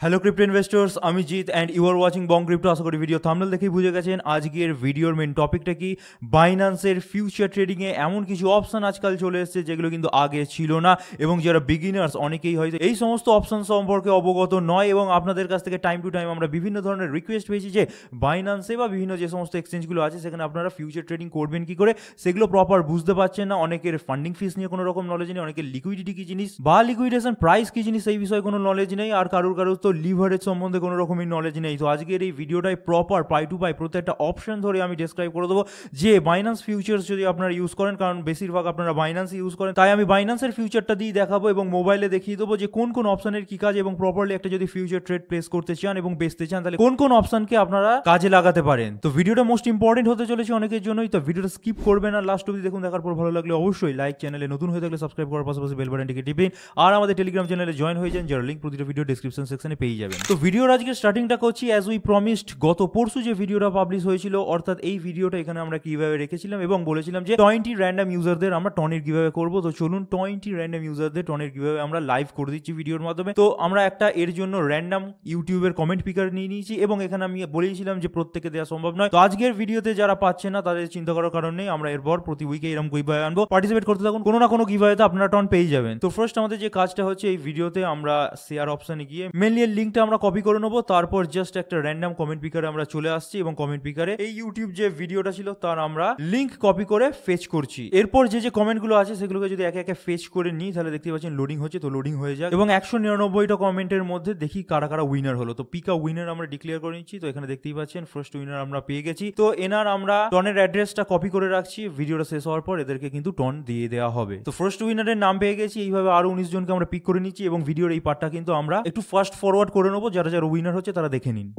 Hello crypto investors, আমি Jeet and you are watching Bong Crypto. আশা করি ভিডিও থাম্বনেল দেখেই বুঝে গেছেন আজকের ভিডিওর মেন টপিকটা কি। বাইন্যান্সের ফিউচার ট্রেডিংয়ে এমন কিছু অপশন আজকাল চলে এসেছে যেগুলো কিন্তু আগে ছিল না, এবং যারা বিগিনার্স অনেকেই হয়তো এই সমস্ত অপশন সম্পর্কে অবগত নয়, এবং আপনাদের কাছ থেকে টাইম টু টাইম আমরা বিভিন্ন ধরনের রিকোয়েস্ট পেয়েছি যে বাইন্যান্সে বা বিভিন্ন যে সমস্ত এক্সচেঞ্জগুলো আছে সেখানে আপনারা ফিউচার ট্রেডিং করবেন কি করে, সেগুলো প্রপার বুঝতে পারছেন না। অনেকের ফান্ডিং ফিস নিয়ে কোনো রকম নলেজ নেই, অনেকের লিকুইডিটি কি জিনিস বা লিকুইডেশন প্রাইস কি জিনিস সেই বিষয়ে কোনো নলেজ নেই, আর কারোর তো লিভারেজ সম্বন্ধে কোনো রকমই নলেজ নেই। তো আজকের এই ভিডিওটাই প্রপার পাই টু পাই প্রত্যেকটা অপশন ধরে আমি ডেসক্রাইব করে দেবো যে বাইন্যান্স ফিউচার্স যদি আপনারা ইউজ করেন, কারণ বেশিরভাগ আপনারা বাইন্যান্স ইউজ করেন, তাই আমি বাইন্যান্সের ফিউচারটা দিয়ে দেখাবো এবং মোবাইলে দেখিয়ে দেবো যে কোন কোন অপশনের কি কাজ, এবং প্রপারলি একটা যদি ফিউচার ট্রেড প্লেস করতে চান এবং বেচতে চান তাহলে কোন কোন অপশনকে আপনারা কাজে লাগাতে পারেন। তো ভিডিওটা মোস্ট ইম্পর্টেন্ট হতে চলেছে অনেকের জন্যই, তো ভিডিওটা স্কিপ করবেন আর লাস্ট অবধি দেখুন। দেখার পর ভালো লাগলে অবশ্যই লাইক, চ্যানেলে নতুন হয়ে থাকলে সাবস্ক্রাইব করার পাশাপাশি বেল বাটনটিকে টিপে আর আমাদের টেলিগ্রাম চ্যানেলে জয়েন হয়ে যান, যার লিঙ্ক প্রতিটা ভিডিও ডেসক্রিপশন সেকশনে পেয়ে যাবেন। তো ভিডিওর আজকে স্টার্টিংটা করছি অ্যাজ উই প্রমিসড। গত পরশু যে ভিডিওটা পাবলিশ হয়েছিল, অর্থাৎ এই ভিডিওটা এখানে আমরা কিভাবে রেখেছিলাম এবং বলেছিলাম যে 20 র্যান্ডম ইউজারদের আমরা টনের কিভাবে করবো। তো চলুন 20 র্যান্ডম ইউজারদের টনের কিভাবে আমরা লাইভ করে দিচ্ছি ভিডিওর মাধ্যমে। তো আমরা একটা এর জন্য র্যান্ডম ইউটিউবের কমেন্ট পিকার নিয়ে নিয়েছি, এবং এখানে আমি বলেছিলাম যে প্রত্যেকে দেওয়া সম্ভব নয়। তো আজকের ভিডিওতে যারা পাচ্ছে না তাদের চিন্তা করার কারণ নেই, আমরা এরপর প্রতি উইকে এরকম গিভঅ্যাওয়ে আনবো, পার্টিসিপেট করতে থাকুন, কোনো না কোনো গিভঅ্যাওয়েতে আপনারা টন পেয়ে যাবেন। তো ফার্স্ট আমাদের যে কাজটা হচ্ছে, এই ভিডিওতে আমরা শেয়ার অপশনে গিয়ে মেনলি এর লিঙ্কটা আমরা কপি করে নেবো, তারপর জাস্ট একটা র্যান্ডম কমেন্ট পিকারে আমরা চলে আসছি এবং কমেন্ট পিকারে এই ইউটিউব যে ভিডিওটা ছিল তার আমরা লিঙ্ক কপি করে ফেচ করছি। এরপর যে কমেন্টগুলো আছে সেগুলোকে যদি একে একে ফেচ করে নিই তাহলে দেখতে পাচ্ছেন লোডিং হচ্ছে। তো লোডিং হয়ে যায় এবং 199টা কমেন্টের মধ্যে দেখি কারা কারা উইনার হলো। তো পিকা উইনার আমরা ডিক্লেয়ার করে নিচ্ছি। তো এখানে দেখতেই পাচ্ছেন ফার্স্ট উইনার আমরা পেয়ে গেছি। তো এনার আমরা টনের অ্যাড্রেসটা কপি করে রাখছি, ভিডিওটা শেষ হওয়ার পর এদেরকে কিন্তু টন দিয়ে দেওয়া হবে। তো ফার্স্ট উইনারের নাম পেয়ে গেছি, এইভাবে আরো 19 জনকে আমরা পিক করে নিচ্ছি এবং ভিডিওর এই পার্টটা কিন্তু আমরা একটু ফাস্ট ফরওয়ার্ড করে নেবো, যারা যারা উইনার হচ্ছে তারা দেখে নিন।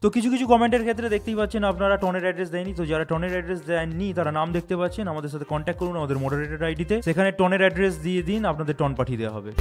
তো কিছু কিছু কমেন্টের ক্ষেত্রে দেখতেই পাচ্ছেন আপনারা টনের অ্যাড্রেস দেয়নি। তো যারা টনের অ্যাড্রেস দেননি তারা নাম দেখতে পাচ্ছেন, আমাদের সাথে কন্ট্যাক্ট করুন আমাদের মডারেটর আইডিতে, সেখানে টনের অ্যাড্রেস দিয়ে দিন, আপনাদের টন পাঠিয়ে দেওয়া হবে।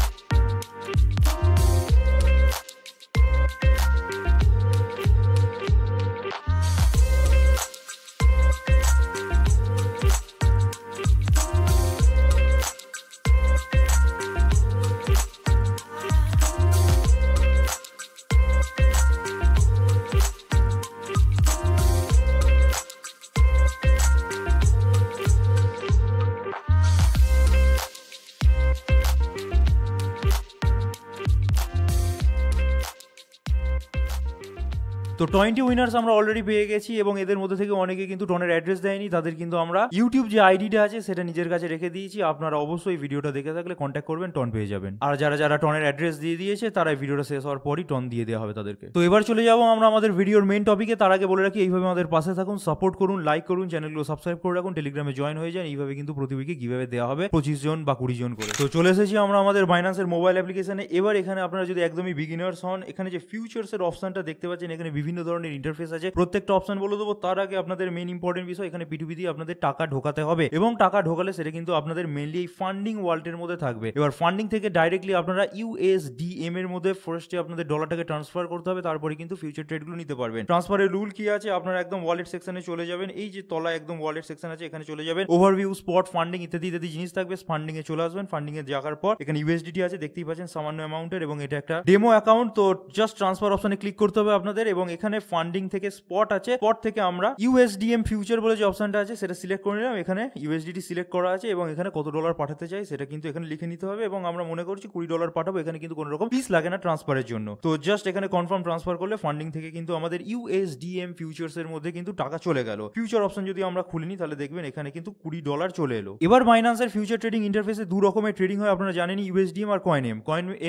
তো 20 উইনার্স আমরা অলরেডি পেয়ে গেছি, এবং এদের মধ্যে থেকে অনেকে কিন্তু টনের অ্যাড্রেস দেয়নি, তাদের কিন্তু আমরা ইউটিউব যে আইডিটা আছে সেটা নিজের কাছে রেখে দিয়েছি। আপনারা অবশ্যই ভিডিওটা দেখে থাকলে কন্ট্যাক্ট করবেন, টন পেয়ে যাবেন। আর যারা যারা টনের অ্যাড্রেস দিয়ে দিয়েছে তারা ভিডিওটা শেষ হওয়ার পরই টন দিয়ে দেওয়া হবে তাদেরকে। তো এবার চলে যাবো আমরা আমাদের ভিডিওর মেইন টপিকে। তার আগে বলে রাখি, এইভাবে আমাদের পাশে থাকুন, সাপোর্ট করুন, লাইক করুন, চ্যানেলগুলো সাবস্ক্রাইব করে রাখুন, টেলিগ্রামে জয়েন হয়ে যান। এইভাবে কিন্তু প্রতি উইকে গিভঅ্যাওয়ে দেওয়া হবে 25 জন বা 20 জন করে। তো চলে এসেছি আমরা আমাদের বাইন্যান্সের মোবাইল অ্যাপ্লিকেশনে। এবার এখানে আপনারা যদি একদমই বিগিনার্স হন, এখানে যে ফিউচার্সের অপশনটা দেখতে পাচ্ছেন, এখানে বিভিন্ন ধরনের ইন্টারফেস আছে, প্রত্যেকটা অপশন বলে দেবো। তার আগে আপনাদের মেইন ইম্পর্টেন্ট বিষয়, এখানে P2P দিয়ে আপনাদের টাকা ঢোকাতে হবে, এবং টাকা ঢোকালে সেটা কিন্তু আপনাদের মেইনলি এই ফান্ডিং ওয়ালেটের মধ্যে থাকবে। এবার ফান্ডিং থেকে ডাইরেক্টলি আপনারা USDM এর মধ্যে ফার্স্টে আপনাদের ডলারটাকে ট্রান্সফার করতে হবে, তারপরে কিন্তু ফিউচার ট্রেডগুলো নিতে পারবেন। ট্রান্সফারের রুল কি আছে, আপনারা একদম ওয়ালেট সেকশনে চলে যাবেন, এই যে তলায় একদম ওয়ালেট সেকশন আছে এখানে চলে যাবেন, ওভারভিউ, স্পট, ফান্ডিং ইত্যাদি ইত্যাদি জিনিস থাকবে। ফান্ডিং এ চলে আসবেন, ফান্ডিং এ যাওয়ার পর এখানে USDT আছে দেখতেই পাচ্ছেন সামান্য অ্যামাউন্টের, এবং এটা একটা ডেমো অ্যাকাউন্ট। তো জাস্ট ট্রান্সফার অপশনে ক্লিক করতে হবে আপনাদের, এবং এখানে ফান্ডিং থেকে স্পট আছে, স্পট থেকে আমরা USDM ফিউচার বলে যে অপশনটা আছে সেটা সিলেক্ট করে নিলাম। এখানে USDT সিলেক্ট করা আছে, এবং এখানে কত ডলার পাঠাতে চাই সেটা কিন্তু এখানে লিখে নিতে হবে, এবং আমরা মনে করছি $20 পাঠাবো। এখানে কিন্তু কোনো রকম ফিস লাগে না ট্রান্সফারের জন্য। তো জাস্ট এখানে কনফার্ম ট্রান্সফার করলে ফান্ডিং থেকে কিন্তু আমাদের USDM ফিউচার্স এর মধ্যে কিন্তু টাকা চলে গেল। ফিউচার অপশন যদি আমরা খুলিনি তাহলে দেখবেন এখানে কিন্তু $20 চলে এলো। এবার বাইন্যান্সের ফিউচার ট্রেডিং ইন্টারফেসে দু রকমের ট্রেডিং হয়, আপনারা জানেন, USDM আর কয়েন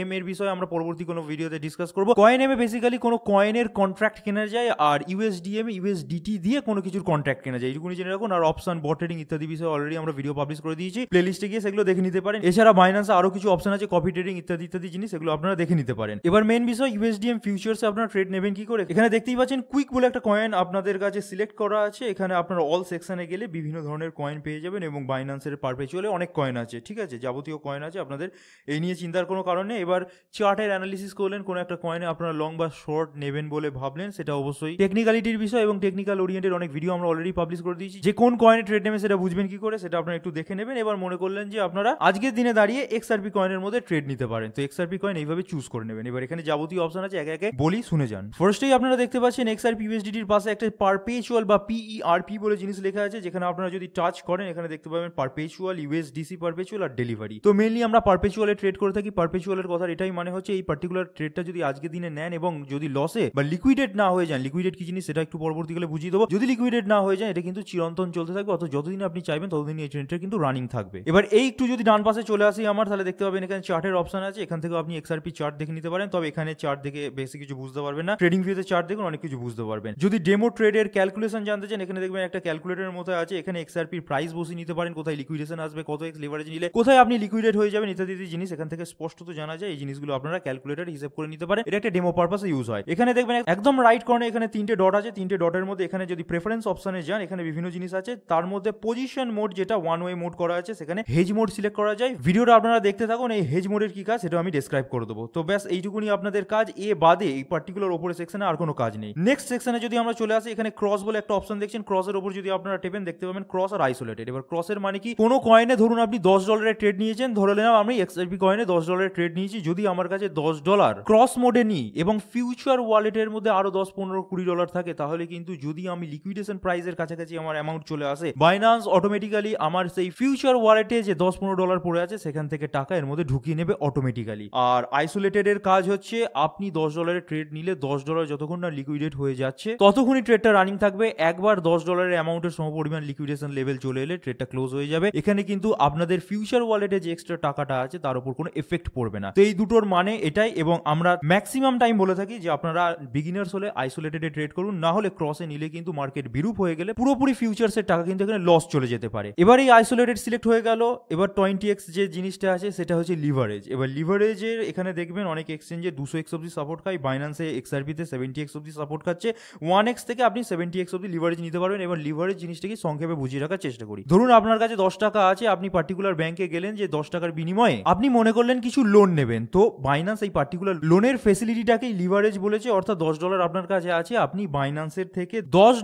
এম এর বিষয়ে আমরা পরবর্তী কোনো ভিডিওতে ডিসকাস করব। কয়েন এম এ বেসিক্যালি কোনো কয়েনের কন্ট্রাক্ট কেনা যায়, আর USDM USDT দিয়ে কোনো কিছুর কন্ট্রাক্ট কেনা যায়, এইটুকুনি জেনে রাখুন। আর অপশন, বট ট্রেডিং ইত্যাদি বিষয়ে অলরেডি আমরা ভিডিও পাবলিশ করে দিয়েছি, প্লেলিস্টে গিয়ে সেগুলো দেখে নিতে পারেন। এছাড়া বাইন্যান্সে আরো কিছু অপশন আছে, কপি ট্রেডিং ইত্যাদি ইত্যাদি জিনিস, এগুলো আপনারা দেখে নিতে পারেন। এবার মেইন বিষয়, USDM ফিউচার্সে আপনারা ট্রেড নেবেন কি করে। এখানে দেখতেই পাচ্ছেন কুইক বলে একটা কয়েন আপনাদের কাছে সিলেক্ট করা আছে। এখানে আপনারা অল সেকশনে গেলে বিভিন্ন ধরনের কয়েন পেয়ে যাবেন, এবং বাইন্যান্সের পারপেচুয়ালে অনেক কয়েন আছে, ঠিক আছে, যাবতীয় কয়েন আছে, আপনাদের এই নিয়ে চিন্তার কোনো কারণ নেই। এবার চার্টের অ্যানালিসিস করলেন, কোনো একটা কয়েনে আপনারা লং বা শর্ট নেবেন বলে ভাবলেন, নেবেন সেটা অবশ্যই টেকনিক্যালিটির বিষয়, এবং টেকনিক্যাল ওরিয়েন্টেড অনেক ভিডিও আমরা অলরেডি পাবলিশ করে দিয়েছি। যে কোন কয়েনে ট্রেড নেবেন সেটা বুঝবেন কি করে সেটা আপনারা একটু দেখে নেবেন। এবার মনে করলেন যে আপনারা আজকের দিনে দাঁড়িয়ে XRP কয়েনের মধ্যে ট্রেড নিতে পারেন, তো XRP কয়েন এইভাবে চুজ করে নেবেন। এবার এখানে যাবতীয় অপশন আছে, একে একে বলি, শুনে যান। ফার্স্টেই আপনারা দেখতে পাচ্ছেন XRP USDT এর পাশে একটা পারপেচুয়াল বা PERP বলে জিনিস লেখা আছে, যেখানে আপনারা যদি টাচ করেন এখানে দেখতে পাবেন পারপেচুয়াল, USDC পারপেচুয়াল আর ডেলিভারি। তো মেইনলি আমরা পারপেচুয়ালে ট্রেড করে থাকি। পারপেচুয়ালের কথা এটাই মানে হচ্ছে এই পার্টিকুলার ট্রেডটা যদি আজকের দিনে নেন এবং যদি লসে বা লিকুইডেট না হয়ে যান, লিকুইডেট কি জিনিস সেটা একটু পরবর্তীকালে বুঝিয়ে দেবো, যদি লিকুইডেট না হয়ে যায় এটা কিন্তু চিরন্তন চলতে থাকবে, অর্থাৎ যতদিন আপনি চাইবেন ততদিন এই ট্রেডটা কিন্তু রানিং থাকবে। এবার এই একটু যদি ডান পাশে চলে আসি আমার, তাহলে দেখতে পাবেন এখানে চার্টের অপশন আছে, এখান থেকে আপনি XRP চার্ট দেখে নিতে পারেন। তবে এখানে চার্ট দেখে বেশি কিছু বুঝতে পারবেন না, ট্রেডিং ভিউতে চার্ট দেখুন অনেক কিছু বুঝতে পারবেন। যদি ডেমো ট্রেডের ক্যালকুলেশন জানতে চান এখানে দেখবেন একটা ক্যালকুলেটরের মতো আছে, এখানে XRP প্রাইস বসিয়ে নিতে পারেন, কোথায় লিকুইডেশন আসবে, কত এক্স লিভারেজ নিলে কোথায় আপনি লিকুইডেট হয়ে যাবেন ইত্যাদি জিনিস এখান থেকে স্পষ্টত জানা যায়। এই জিনিসগুলো আপনারা ক্যালকুলেটর হিসেব করে নিতে পারেন, এটা একটা ডেমো পারপাসে ইউজ হয়। এখানে দেখবেন একদম রাইট কর্নারে এখানে তিনটে ডট আছে, তিনটে ডটের মধ্যে এখানে যদি প্রেফারেন্স অপশনে যান এখানে বিভিন্ন জিনিস আছে, তার মধ্যে পজিশন মোড যেটা ওয়ান ওয়ে মোড করা আছে সেখানে হেজ মোড সিলেক্ট করা যায়। ভিডিওটা আপনারা দেখতে থাকুন, এই হেজ মোডের কি কাজ সেটা আমি ডেসক্রাইব করে দেবো। তো ব্যাস এইটুকুনি আপনাদের কাজ, এ বাদে এই পার্টিকুলার ওপরের সেকশনে আর কোনো কাজ নেই। নেক্সট সেকশনে যদি আমরা চলে আসি এখানে ক্রস বলে একটা অপশন দেখছেন, ক্রসের উপর যদি আপনারা টেপেন দেখতে পাবেন ক্রস আর আইসোলেটেড। এবার ক্রসের মানে কি, কোনো কয়েনে ধরুন আপনি $10 ট্রেড নিয়েছেন, ধরে নিলাম আমি XRP কয়েনে $10 ট্রেড নিয়েছি, যদি আমার কাছে $10 ক্রস মোডে নিই এবং ফিউচার ওয়ালেটের মধ্যে আরো $10, $15, $20 থাকে, তাহলে কিন্তু যদি আমি লিকুইডেশন প্রাইসের কাছাকাছি আমার অ্যামাউন্ট চলে আসে, বাইন্যান্স অটোমেটিক্যালি আমার সেই ফিউচার ওয়ালেটে যে $10-15 পড়ে আছে সেখান থেকে টাকা এর মধ্যে ঢুকিয়ে নেবে অটোমেটিক্যালি। আর আইসোলেটেড এর কাজ হচ্ছে আপনি $10 ট্রেড নিলে $10 যতক্ষণ না লিকুইডেট হয়ে যাচ্ছে ততক্ষণই ট্রেডটা রানিং থাকবে। একবার $10 অ্যামাউন্টের সমপরিমাণ লিকুইডেশন লেভেল চলে এলে ট্রেডটা ক্লোজ হয়ে যাবে। এখানে কিন্তু আপনাদের ফিউচার ওয়ালেটে যে এক্সট্রা টাকাটা আছে তার উপর কোনো এফেক্ট পড়বে না। তো এই দুটোর মানে এটাই, এবং আমরা ম্যাক্সিমাম টাইম বলে থাকি যে আপনারা বিগিনার্স হলে আইসোলেটেডে ট্রেড করুন, না হলে ক্রসে নিলে কিন্তু মার্কেট বিরূপ হয়ে গেলে পুরোপুরি ফিউচার্সের টাকা কিন্তু এখানে লস চলে যেতে পারে। এবার এই আইসোলেটেড সিলেক্ট হয়ে গেল, এবার 20x যে জিনিসটা আছে সেটা হচ্ছে লিভারেজ। এবার লিভারেজের এখানে দেখবেন অনেক এক্সচেঞ্জে 200x অবধি সাপোর্ট খায়, বাইন্যান্সে XRP তে 70x অবধি সাপোর্ট খাচ্ছে, 1x থেকে আপনি 70x অবধি লিভারেজ নিতে পারবেন। এবার লিভারেজ জিনিসটাকে সংক্ষেপে বুঝিয়ে রাখার চেষ্টা করি। ধরুন আপনার কাছে 10 টাকা আছে, আপনি পার্টিকুলার ব্যাংকে গেলেন, যে 10 টাকার বিনিময়ে আপনি মনে করলেন কিছু লোন নেবেন, তো বাইন্যান্স এই পার্টিকুলার লোনের ফেসিলিটিটাকেই লিভারেজ বলেছে, অর্থাৎ $10 আপনার কাছে আছে, আপনি বাইন্যান্সের থেকে $10